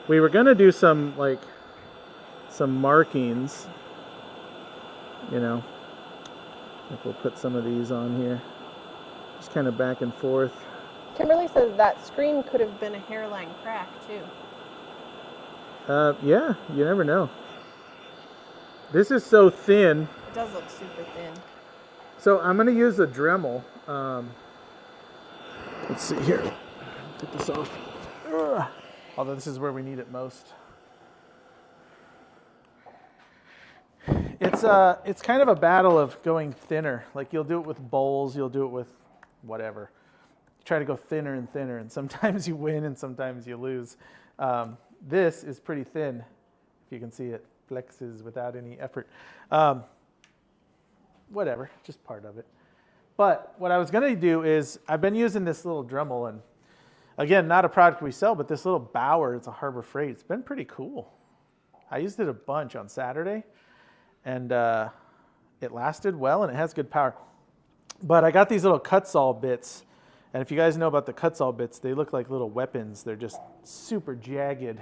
We were going to do some markings, you know. Like we'll put some of these on here. Just kind of back and forth. Kimberly says that screen could have been a hairline crack too. Yeah, you never know. This is so thin. It does look super thin. So I'm going to use a Dremel. Let's see here. Get this off. Ugh. Although this is where we need it most. It's kind of a battle of going thinner. Like you'll do it with bowls, you'll do it with whatever. You try to go thinner and thinner, and sometimes you win and sometimes you lose. This is pretty thin. If you can see it flexes without any effort. Whatever, just part of it. But what I was going to do is I've been using this little Dremel, and again, not a product we sell, but this little Bauer, it's a Harbor Freight. It's been pretty cool. I used it a bunch on Saturday, and it lasted well, and it has good power. But I got these little cut saw bits, and if you guys know about the cut saw bits, they look like little weapons. They're just super jagged.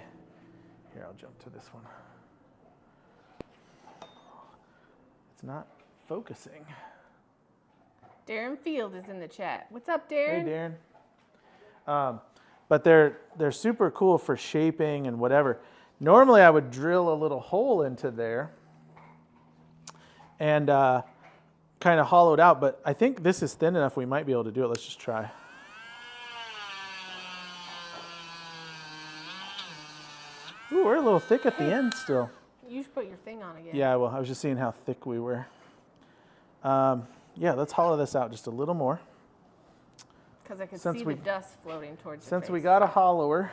Here, I'll jump to this one. It's not focusing. Darren Field is in the chat. What's up, Darren? Hey, Darren. But they're super cool for shaping and whatever. Normally, I would drill a little hole into there and kind of hollowed out, but I think this is thin enough we might be able to do it. Let's just try. Ooh, we're a little thick at the end still. You should put your thing on again. Yeah, well, I was just seeing how thick we were. Yeah, let's hollow this out just a little more. Because I could see the dust floating towards Since your we face. got a hollower.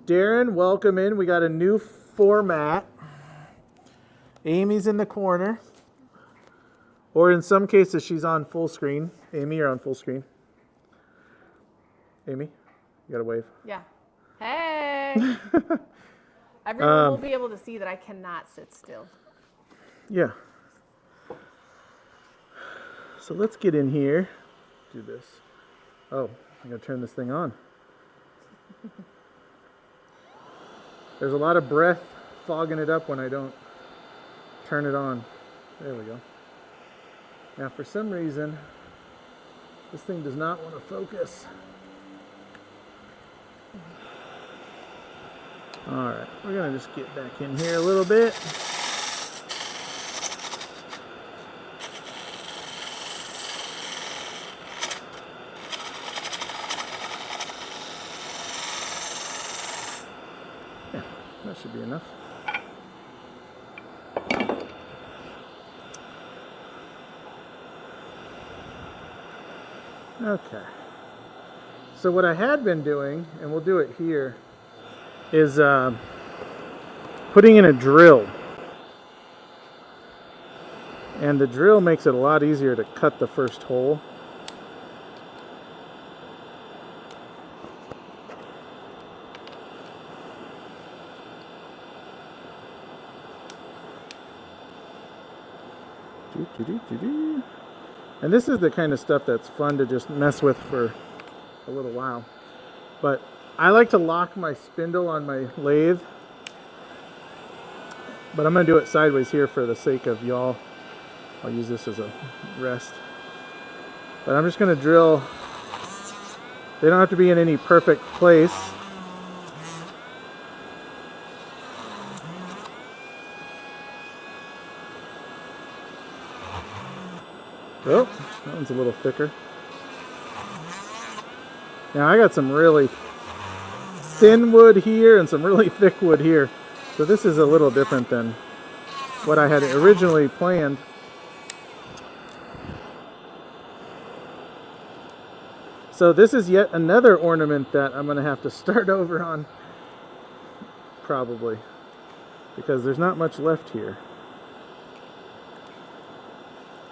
Darren, welcome in. We got a new format. Amy's in the corner. Or in some cases, she's on full screen. Amy, you're on full screen. Amy, you got a wave. Yeah. Hey! Everyone will be able to see that I cannot sit still. Yeah. So let's get in here. Do this. Oh, I'm going to turn this thing on. There's a lot of breath fogging it up when I don't turn it on. There we go. Now for some reason, this thing does not want to focus. Alright, we're going to just get back in here a little bit. Yeah, that should be enough. Okay. So what I had been doing, and we'll do it here, is putting in a drill. And the drill makes it a lot easier to cut the first hole. And this is the kind of stuff that's fun to just mess with for a little while. But I like to lock my spindle on my lathe. But I'm going to do it sideways here for the sake of y'all. I'll use this as a rest. But I'm just going to drill. They don't have to be in any perfect place. Oh, that one's a little thicker. Now I got some really thin wood here and some really thick wood here. So this is a little different than what I had originally planned. So this is yet another ornament that I'm going to have to start over on, probably, because there's not much left here.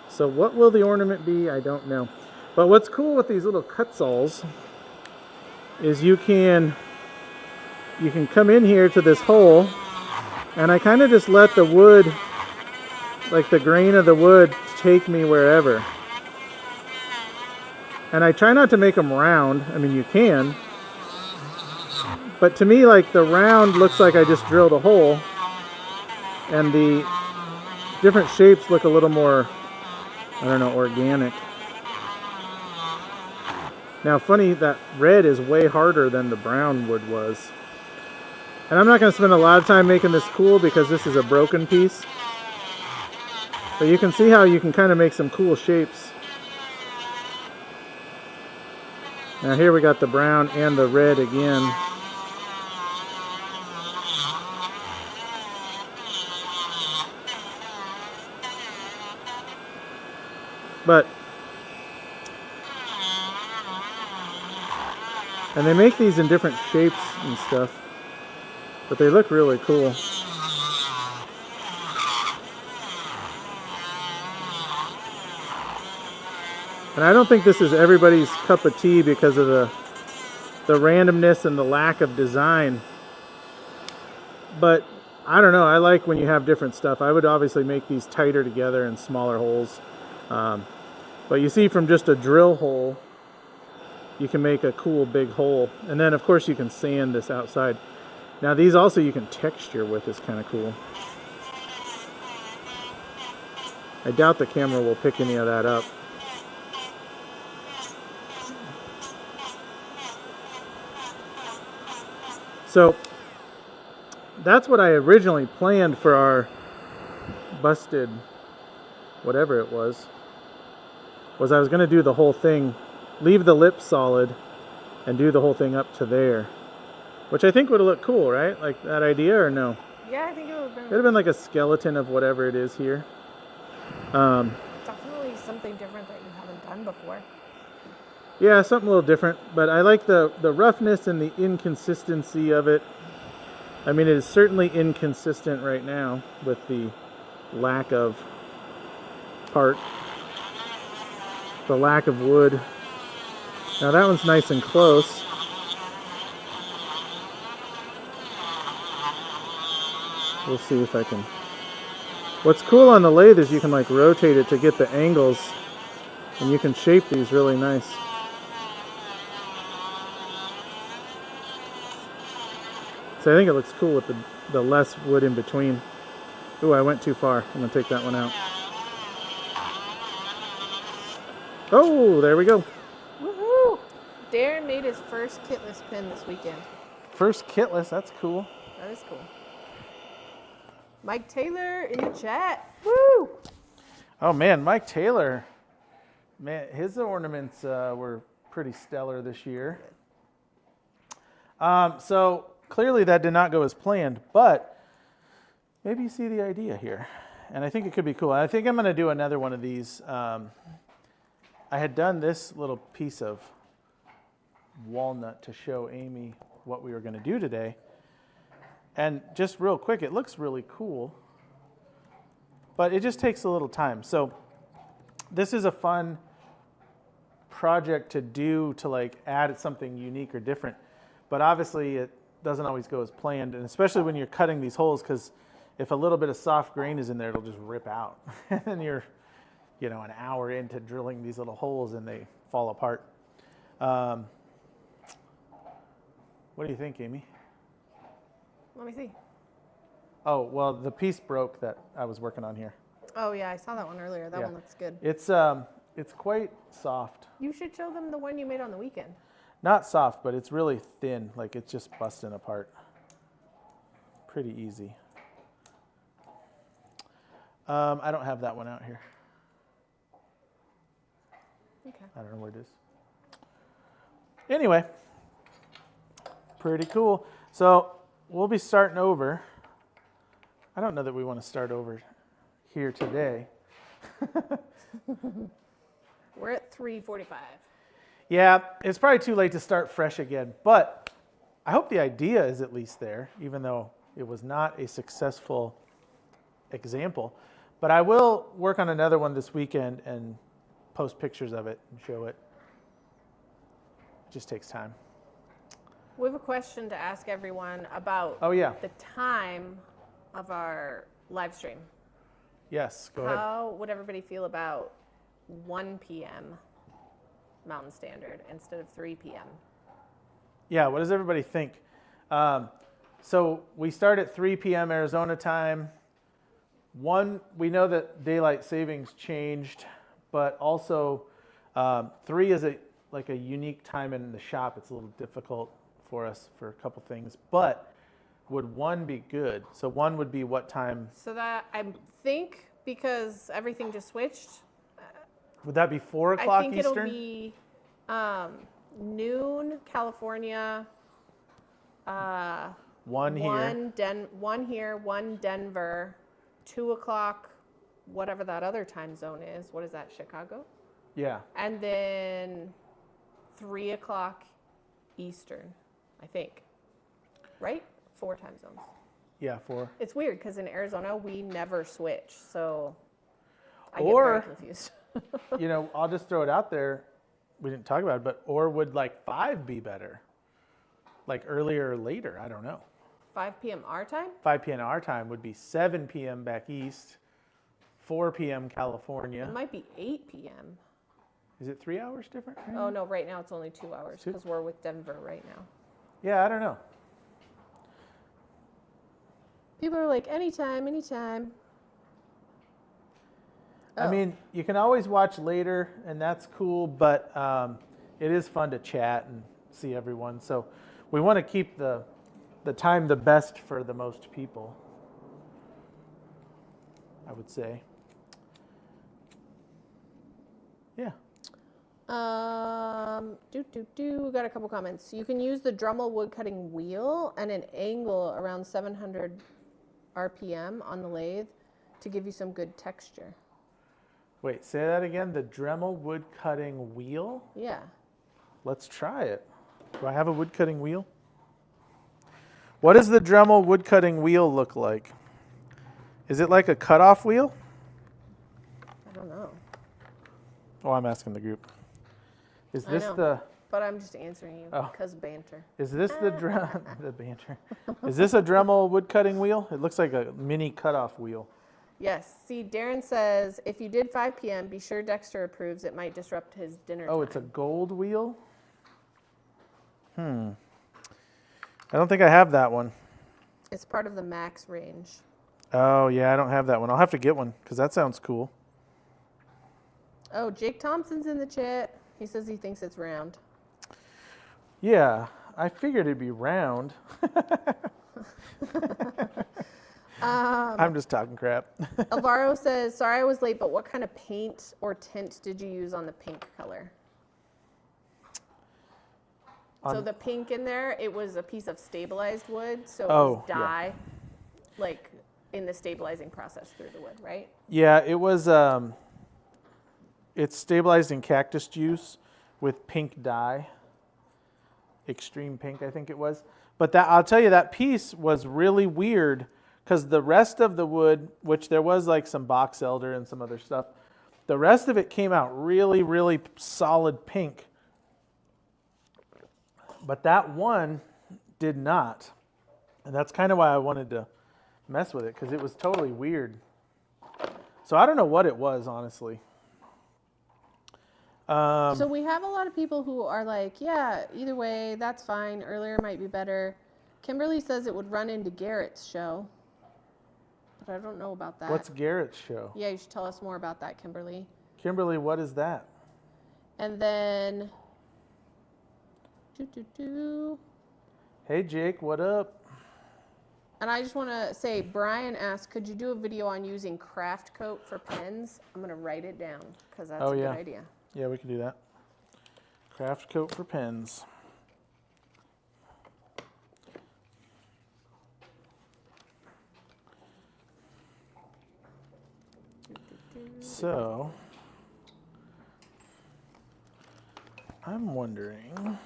So what will the ornament be? I don't know. But what's cool with these little cut saws is you can come in here to this hole, and I kind of just let the wood, like the grain of the wood, take me wherever. And I try not to make them round. I mean, you can. But to me, like, the round looks like I just drilled a hole, and the different shapes look a little more, I don't know, organic. Now, funny, that red is way harder than the brown wood was. And I'm not going to spend a lot of time making this cool because this is a broken piece. But you can see how you can kind of make some cool shapes. Now here we got the brown and the red again. And they make these in different shapes and stuff, but they look really cool. And I don't think this is everybody's cup of tea because of the randomness and the lack of design. But I don't know, I like when you have different stuff. I would obviously make these tighter together and smaller holes. But you see, from just a drill hole, you can make a cool big hole. And then of course you can sand this outside. Now these also you can texture with, is kind of cool. I doubt the camera will pick any of that up. So that's what I originally planned for our busted whatever it was I was going to do the whole thing, leave the lip solid, and do the whole thing up to there, which I think would have looked cool, right? Like that idea, or no? Yeah, I think it would have been like a skeleton of whatever it is here. Definitely something different that you haven't done before. Yeah, something a little different, but I like the roughness and the inconsistency of it. I mean, it is certainly inconsistent right now with the lack of part, the lack of wood. Now that one's nice and close. We'll see if I can. What's cool on the lathe is you can like rotate it to get the angles, and you can shape these really nice. So I think it looks cool with the less wood in between. Ooh, I went too far. I'm gonna take that one out. Oh, there we go. Woohoo! Darren made his first kitless pin this weekend. First kitless, that's cool. That is cool. Mike Taylor in the chat. Woo! Oh man, Mike Taylor. Man, his ornaments were pretty stellar this year. So clearly that did not go as planned, but maybe you see the idea here. And I think it could be cool. I think I'm going to do another one of these. I had done this little piece of walnut to show Amy what we were going to do today. And just real quick, it looks really cool, but it just takes a little time. So this is a fun project to do to like add something unique or different. But obviously it doesn't always go as planned, and especially when you're cutting these holes, because if a little bit of soft grain is in there, it'll just rip out. And then you're, you know, an hour into drilling these little holes and they fall apart. What do you think, Amy? Let me see. Oh, well, the piece broke that I was working on here. Oh yeah, I saw that one earlier. That one looks good. It's quite soft. You should show them the one you made on the weekend. Not soft, but it's really thin. Like it's just busting apart. Pretty easy. I don't have that one out here. Okay. I don't know where it is. Anyway, pretty cool. So we'll be starting over. I don't know that we want to start over here today. We're at 3:45. Yeah, it's probably too late to start fresh again, but I hope the idea is at least there, even though it was not a successful example. But I will work on another one this weekend and post pictures of it and show it. It just takes time. We have a question to ask everyone about the time of our live stream. Yes, go ahead. How would everybody feel about 1 p.m. Mountain Standard instead of 3 p.m.? Yeah, what does everybody think? So we start at 3 p.m. Arizona time. We know that daylight savings changed, but also 3 is like a unique time in the shop. It's a little difficult for us for a couple things, but would 1 be good? So 1 would be what time? So that, I think, because everything just switched. Would that be 4 o'clock Eastern? I think Eastern? It'll be noon California. 1 here. 1 here, 1 Denver, 2 o'clock, whatever that other time zone is. What is that, Chicago? Yeah. And then 3 o'clock Eastern, I think. Right? 4 time zones. Yeah, 4. It's weird because in Arizona we never switch, so I get Or, very confused. you know, I'll just throw it out there. We didn't talk about it, but or would like 5 be better? Like earlier or later? I don't know. 5 p.m. our time? 5 p.m. our time would be 7 p.m. back east, 4 p.m. California. It might be 8 p.m. Is it 3 hours different? Right Oh, now? no, right now it's only 2 hours because we're with Denver right now. Yeah, I don't know. People are like, anytime, anytime. I mean, you can always watch later, and that's cool, but it is fun to chat and see everyone. So we want to keep the time the best for the most people. I would say. Yeah. We got a couple comments. You can use the Dremel wood cutting wheel and an angle around 700 RPM on the lathe to give you some good texture. Wait, say that again. The Dremel wood cutting wheel? Yeah. Let's try it. Do I have a wood cutting wheel? What does the Dremel wood cutting wheel look like? Is it like a cutoff wheel? I don't know. Oh, I'm asking the group. Is this I know, the? But I'm just answering you because banter. Is this the the banter? Is this a Dremel wood cutting wheel? It looks like a mini cutoff wheel. Yes. See, Darren says if you did 5 p.m., be sure Dexter approves. It might disrupt his dinner time. Oh, it's a gold wheel? I don't think I have that one. It's part of the max range. Oh, yeah, I don't have that one. I'll have to get one because that sounds cool. Oh, Jake Thompson's in the chat. He says he thinks it's round. Yeah, I figured it'd be round. I'm just talking crap. Alvaro says, sorry I was late, but what kind of paint or tint did you use on the pink color? So the pink in there, it was a piece of stabilized wood, so it was dye, like in the stabilizing process through the wood, right? Yeah, it was, it's stabilized in cactus juice with pink dye. Extreme pink, I think it was. But that, I'll tell you, that piece was really weird because the rest of the wood, which there was like some box elder and some other stuff, the rest of it came out really, really solid pink. But that one did not. And that's kind of why I wanted to mess with it because it was totally weird. So I don't know what it was, honestly. So we have a lot of people who are like, yeah, either way, that's fine. Earlier might be better. Kimberly says it would run into Garrett's show. But I don't know about that. What's Garrett's show? Yeah, you should tell us more about that, Kimberly. Kimberly, what is that? And then... Hey, Jake, what up? And I just want to say, Brian asked, could you do a video on using craft coat for pens? I'm going to write it down because that's a good idea. Yeah, we can do that. Craft coat for pens. So, I'm wondering...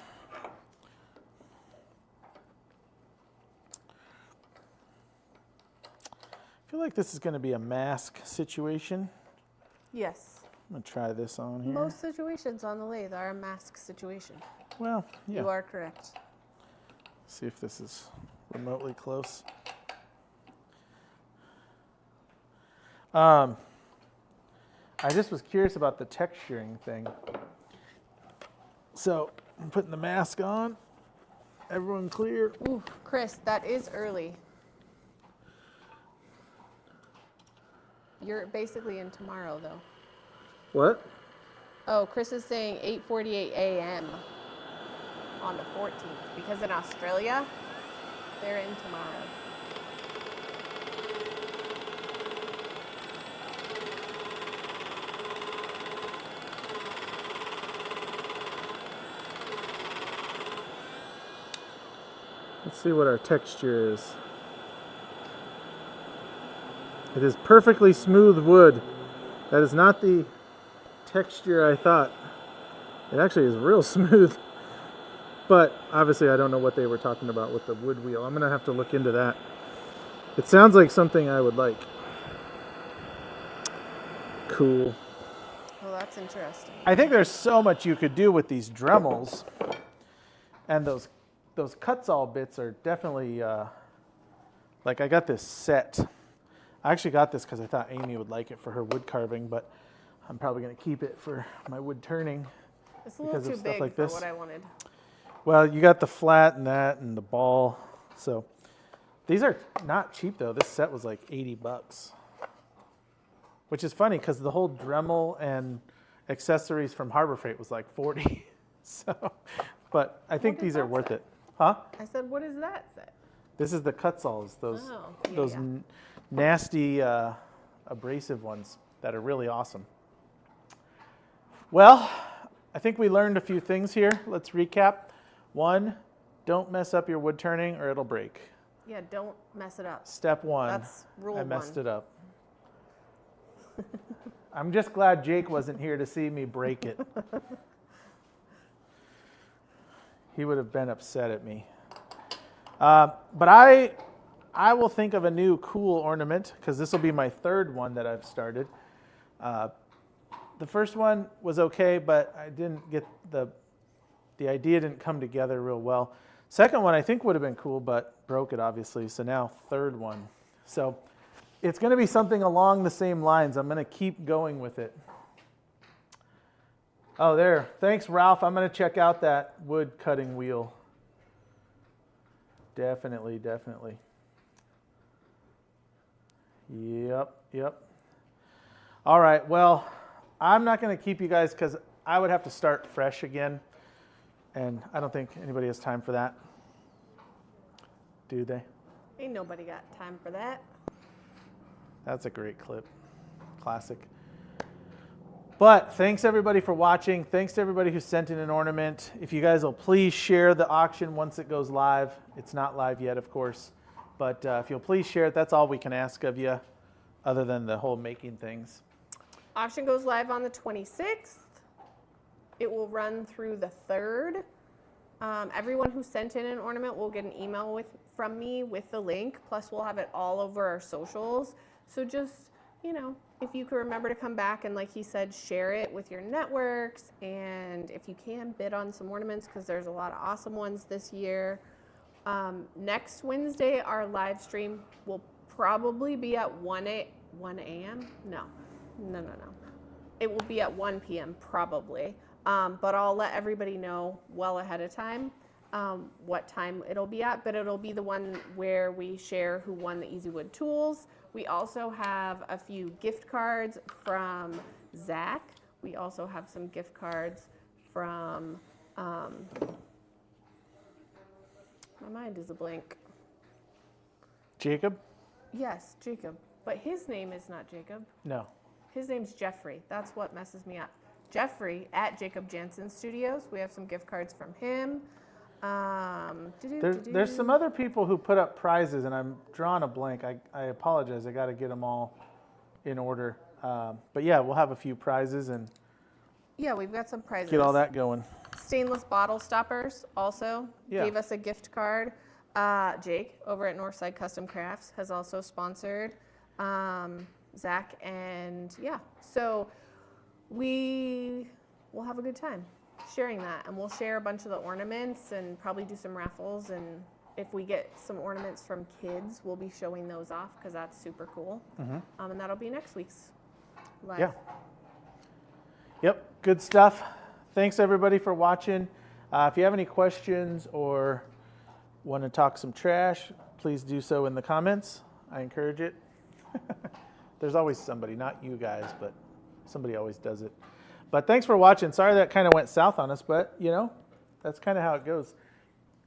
I feel like this is going to be a mask situation. Yes. I'm going to try this on here. Most situations on the lathe are a mask situation. Well, yeah. You are correct. See if this is remotely close. I just was curious about the texturing thing. So I'm putting the mask on. Everyone clear? Ooh, Chris, that is early. You're basically in tomorrow, though. What? Oh, Chris is saying 8:48 a.m. on the 14th because in Australia, they're in tomorrow. Let's see what our texture is. It is perfectly smooth wood. That is not the texture I thought. It actually is real smooth. But obviously I don't know what they were talking about with the wood wheel. I'm going to have to look into that. It sounds like something I would like. Cool. Well, that's interesting. I think there's so much you could do with these Dremels. And those Kutzall bits are definitely, like I got this set. I actually got this because I thought Amy would like it for her wood carving, but I'm probably going to keep it for my wood turning. It's a little too big like for this. what I wanted. Well, you got the flat and that and the ball. So these are not cheap though. This set was like 80 bucks. Which is funny because the whole Dremel and accessories from Harbor Freight was like 40. So, but I think these are worth it. Huh? I said, what is that set? This is the Kutzalls, those Oh, nasty abrasive ones that are really awesome. Well, I think we learned a few things here. Let's recap. 1, don't mess up your wood turning or it'll break. Yeah, don't mess it up. Step 1, That's rule 1. I messed it up. I'm just glad Jake wasn't here to see me break it. He would have been upset at me. But I will think of a new cool ornament because this will be my 3rd one that I've started. The first one was okay, but I didn't get the idea didn't come together real well. Second one I think would have been cool, but broke it obviously. So now 3rd one. So it's going to be something along the same lines. I'm going to keep going with it. Oh, there. Thanks, Ralph. I'm going to check out that wood cutting wheel. Definitely, definitely. Yep. All right, well, I'm not going to keep you guys because I would have to start fresh again, and I don't think anybody has time for that. Do they? Ain't nobody got time for that. That's a great clip. Classic. But thanks everybody for watching. Thanks to everybody who sent in an ornament. If you guys will please share the auction once it goes live. It's not live yet, of course. But if you'll please share it, that's all we can ask of you, other than the whole making things. Auction goes live on the 26th. It will run through the 3rd. Everyone who sent in an ornament will get an email from me with the link. Plus, we'll have it all over our socials. So just, if you can remember to come back and, like he said, share it with your networks. And if you can, bid on some ornaments because there's a lot of awesome ones this year. Next Wednesday, our live stream will probably be at 1 a.m. No. It will be at 1 p.m. probably. But I'll let everybody know well ahead of time what time it'll be at. But it'll be the one where we share who won the Easy Wood tools. We also have a few gift cards from Zach. We also have some gift cards from, my mind is a blank. Jacob? Yes, Jacob. But his name is not Jacob. No. His name's Jeffrey. That's what messes me up. Jeffrey at Jacob Jansen Studios. We have some gift cards from him. There's some other people who put up prizes, and I'm drawing a blank. I apologize. I got to get them all in order. But yeah, we'll have a few prizes and yeah, we've got some prizes. get all that going. Stainless Bottle Stoppers also gave us a gift card. Jake over at Northside Custom Crafts has also sponsored Zach, and yeah, so we will have a good time sharing that, and we'll share a bunch of the ornaments and probably do some raffles, and if we get some ornaments from kids, we'll be showing those off because that's super cool. And that'll be next week's live. Yeah. Yep, good stuff. Thanks everybody for watching. If you have any questions or want to talk some trash, please do so in the comments. I encourage it. There's always somebody, not you guys, but somebody always does it. But thanks for watching. Sorry that kind of went south on us, but that's kind of how it goes.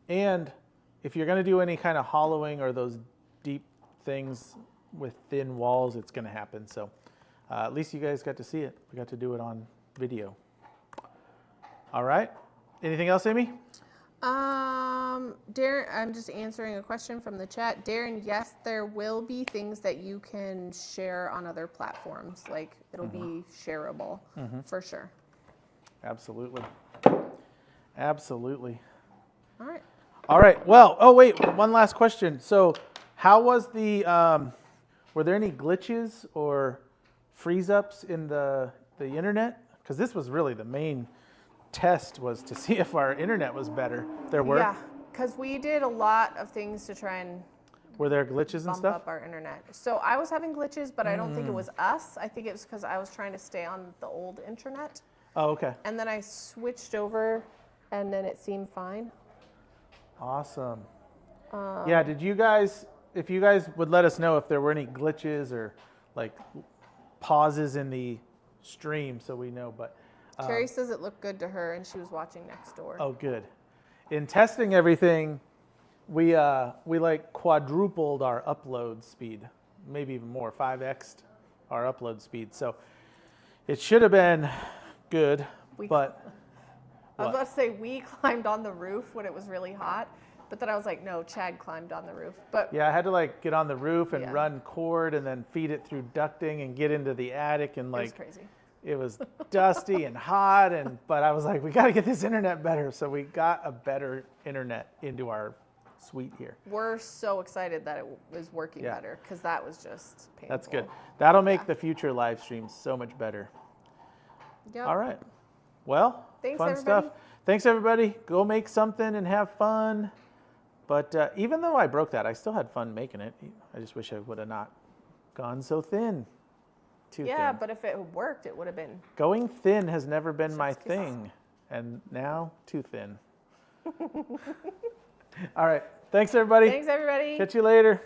And if you're going to do any kind of hollowing or those deep things with thin walls, it's going to happen. So at least you guys got to see it. We got to do it on video. All right. Anything else, Amy? Darren, I'm just answering a question from the chat. Darren, yes, there will be things that you can share on other platforms. Like it'll be shareable for sure. Absolutely. Absolutely. All right. All right. Well, oh wait, one last question. So how was the, were there any glitches or freeze ups in the internet? Because this was really the main test, was to see if our internet was better. There were? Yeah, because we did a lot of things to try and were there glitches and bump stuff? up our internet. So I was having glitches, but I don't think it was us. I think it was because I was trying to stay on the old internet. Oh, okay. And then I switched over, and then it seemed fine. Awesome. Yeah, did you guys, if you guys would let us know if there were any glitches or like pauses in the stream so we know, but Carrie says it looked good to her, and she was watching next door. oh, good. In testing everything, we like quadrupled our upload speed, maybe even more, 5x'd our upload speed. So it should have been good, but I was about to say we climbed on the roof when it was really hot, but then I was like, no, Chad climbed on the roof. But yeah, I had to like get on the roof and Yeah. run cord and then feed it through ducting and get into the attic and it was like crazy. it was dusty and hot but I was like, we got to get this internet better. So we got a better internet into our suite here. We're so excited that it was working Yeah. better because that was just painful. That's good. That'll make Yeah. the future live streams so much better. Yep. All right. Well, Thanks, fun everybody. stuff. Thanks, everybody. Go make something and have fun. But even though I broke that, I still had fun making it. I just wish I would have not gone so thin. Too Yeah, thin. but if it worked, it would have been. Going thin has never been my Chef's kiss. thing. And now, too thin. All right. Thanks, everybody. Thanks, everybody. Catch you later.